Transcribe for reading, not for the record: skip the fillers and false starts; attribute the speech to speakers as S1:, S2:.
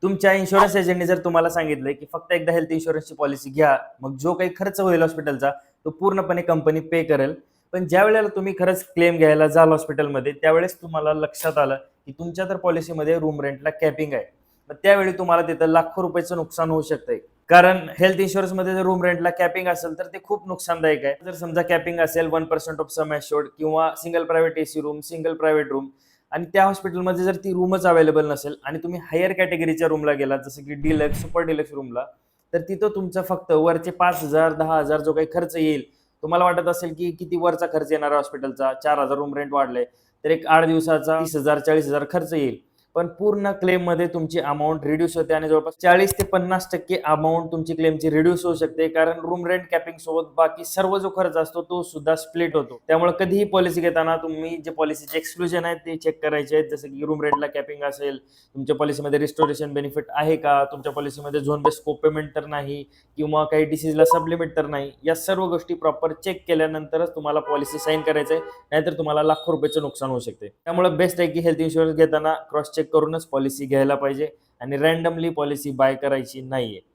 S1: तुमच्या इन्शुरन्स एजंटने जर तुम्हाला सांगितलंय की फक्त एकदा हेल्थ इन्शुरन्सची पॉलिसी घ्या, मग जो काही खर्च होईल हॉस्पिटलचा तो पूर्णपणे कंपनी पे करेल. पण ज्या वेळेला तुम्ही खरंच क्लेम घ्यायला जाल हॉस्पिटलमध्ये, त्यावेळेस तुम्हाला लक्षात आलं की तुमच्या तर पॉलिसीमध्ये रूम रेंटला कॅपिंग आहे. मग त्यावेळी तुम्हाला तिथं लाखो रुपयाचं नुकसान होऊ शकतंय. कारण हेल्थ इन्शुरन्समध्ये जर रूम रेंटला कॅपिंग असेल तर ते खूप नुकसानदायक आहे. जर समजा कॅपिंग असेल 1% ऑफ सम एश्योर्ड किंवा single private AC room, single private room आणि त्या हॉस्पिटलमध्ये जर ती रूमच अवेलेबल नसेल आणि तुम्ही हायर कॅटेगरीच्या रूमला गेलात, जसं की डिलक्स, सुपर डिलक्स रूमला, तर तिथं तुमचं फक्त वरचे 5,000, 10,000 जो काही खर्च येईल, तुम्हाला वाटत असेल की किती वरचा खर्च येणार आहे हॉस्पिटलचा, 4,000 रूम रेंट वाढलंय, तर एक 8 दिवसाचा 30,000, 40,000 खर्च येईल. पण पूर्ण क्लेममध्ये तुमची अमाउंट रिड्यूस होते आणि जवळपास 40 ते 50% अमाउंट तुमची क्लेमची रिड्यूस होऊ शकते. कारण रूम रेंट कॅपिंग सोबत बाकी सर्व जो खर्च असतो तो सुद्धा स्प्लिट होतो. त्यामुळे कधीही पॉलिसी घेताना तुम्ही जे पॉलिसीचे एक्सक्लुजन आहेत ते चेक करायचे आहेत. जसं की रूम रेंटला कॅपिंग असेल, तुमच्या पॉलिसीमध्ये रिस्टोरेशन बेनिफिट आहे का, तुमच्या पॉलिसीमध्ये झोन बेस्ड को पेमेंट तर नाही किंवा काही डिसीजला सबलिमिट तर नाही. या सर्व गोष्टी प्रॉपर चेक केल्यानंतरच तुम्हाला पॉलिसी साइन करायचं आहे. नाहीतर तुम्हाला लाखो रुपयाचं नुकसान होऊ शकते. त्यामुळे बेस्ट आहे की हेल्थ इन्शुरन्स घेताना क्रॉस चेक करूनच पॉलिसी घ्यायला पाहिजे आणि रँडमली पॉलिसी बाय करायची नाहीये.